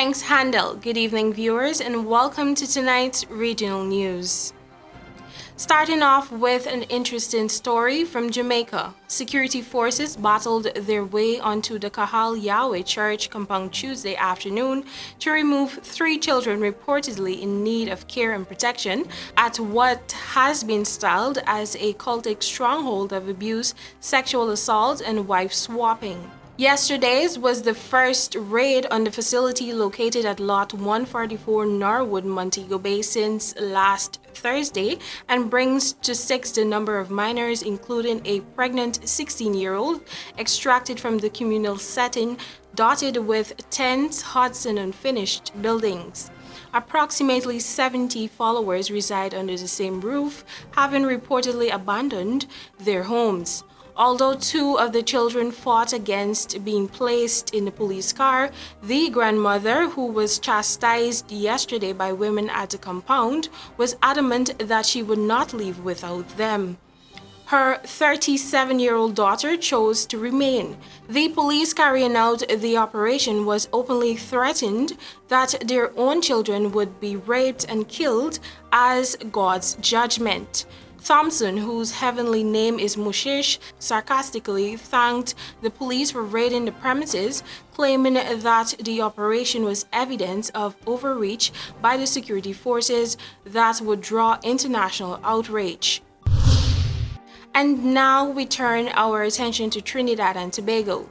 Thanks, Handel. Good evening, viewers, and welcome to tonight's regional news. Starting off with an interesting story from Jamaica. Security forces battled their way onto the Kahal Yahweh Church compound Tuesday afternoon to remove 3 children reportedly in need of care and protection at what has been styled as a cultic stronghold of abuse, sexual assault, and wife swapping. Yesterday's was the first raid on the facility located at Lot 144 Norwood, Montego Bay since last Thursday and brings to 6 the number of minors, including a pregnant 16-year-old, extracted from the communal setting dotted with tents, huts, and unfinished buildings. Approximately 70 followers reside under the same roof, having reportedly abandoned their homes. Although 2 of the children fought against being placed in the police car, the grandmother, who was chastised yesterday by women at the compound, was adamant that she would not leave without them. Her 37-year-old daughter chose to remain. The police carrying out the operation was openly threatened that their own children would be raped and killed as God's judgment. Thompson, whose heavenly name is Mushish, sarcastically thanked the police for raiding the premises, claiming that the operation was evidence of overreach by the security forces that would draw international outrage. And now we turn our attention to Trinidad and Tobago.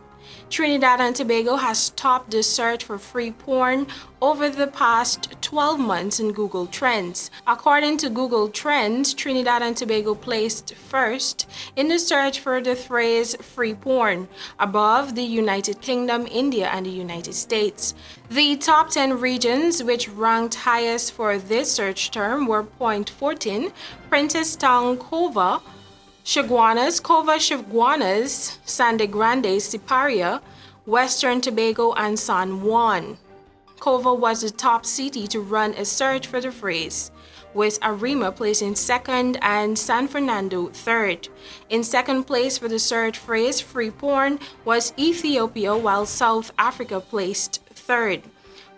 Trinidad and Tobago has topped the search for free porn over the past 12 months in Google Trends. According to Google Trends, Trinidad and Tobago placed first in the search for the phrase free porn, above the United Kingdom, India, and the United States. The top 10 regions which ranked highest for this search term were Point Fortin, Princess Town, Cova Chaguanas, Sande Grande, Siparia, Western Tobago, and San Juan. Cova was the top city to run a search for the phrase, with Arima placing second and San Fernando third. In second place for the search phrase free porn was Ethiopia, while South Africa placed third.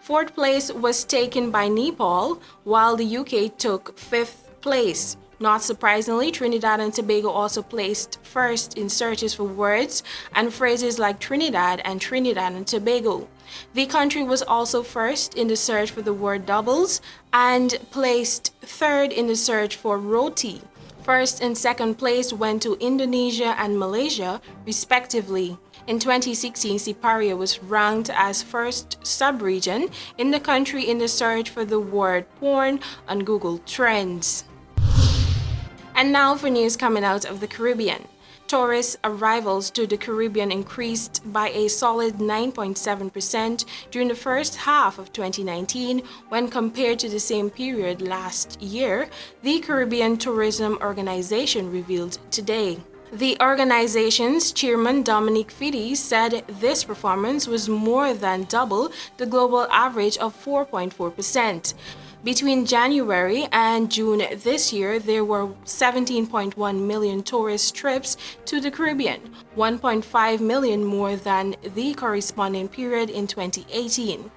Fourth place was taken by Nepal, while the UK took fifth place. Not surprisingly, Trinidad and Tobago also placed first in searches for words and phrases like Trinidad and Tobago. The country was also first in the search for the word doubles and placed third in the search for roti. First and second place went to Indonesia and Malaysia, respectively. In 2016, Siparia was ranked as first sub-region in the country in the search for the word porn on Google Trends. And now for news coming out of the Caribbean. Tourist arrivals to the Caribbean increased by a solid 9.7% during the first half of 2019 when compared to the same period last year, the Caribbean Tourism Organization revealed today. The organization's chairman, Dominic Fiddy, said this performance was more than double the global average of 4.4%. Between January and June this year, there were 17.1 million tourist trips to the Caribbean, 1.5 million more than the corresponding period in 2018.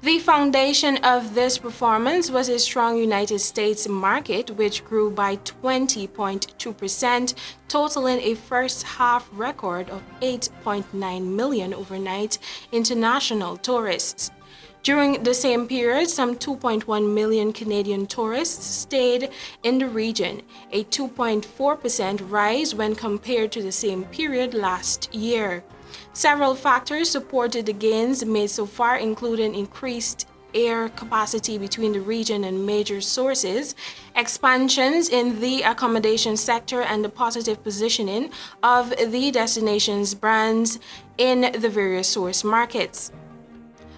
The foundation of this performance was a strong United States market, which grew by 20.2%, totaling a first-half record of 8.9 million overnight international tourists. During the same period, some 2.1 million Canadian tourists stayed in the region, a 2.4% rise when compared to the same period last year. Several factors supported the gains made so far, including increased air capacity between the region and major sources, expansions in the accommodation sector, and the positive positioning of the destination's brands in the various source markets.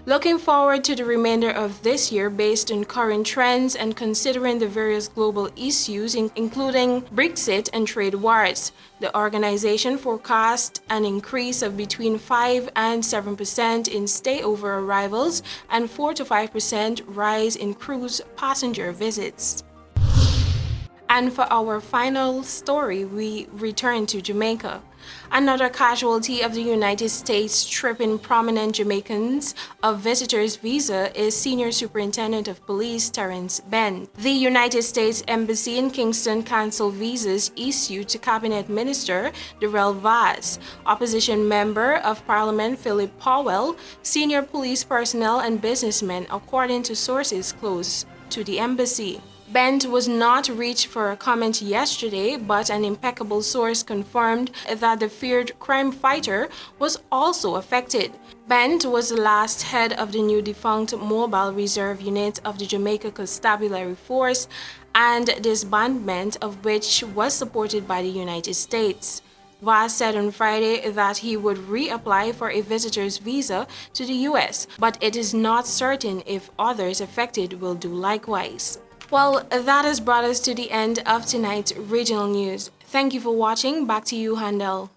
Looking forward to the remainder of this year based on current trends and considering the various global issues, including Brexit and trade wars, the organization forecast an increase of between 5 and 7% in stayover arrivals and 4 to 5% rise in cruise passenger visits. And for our final story, we return to Jamaica. Another casualty of the United States stripping prominent Jamaicans of visitors' visa is Senior Superintendent of Police Terrence Benn. The United States Embassy in Kingston canceled visas issued to Cabinet Minister Darrell Vaz, opposition member of Parliament Philip Powell, senior police personnel, and businessmen, according to sources close to the embassy. Bent was not reached for a comment yesterday, but an impeccable source confirmed that the feared crime fighter was also affected. Bent was the last head of the new defunct Mobile Reserve Unit of the Jamaica Constabulary Force, and disbandment of which was supported by the United States. Vaz said on Friday that he would reapply for a visitor's visa to the U.S., but it is not certain if others affected will do likewise. Well, that has brought us to the end of tonight's regional news. Thank you for watching. Back to you, Handel.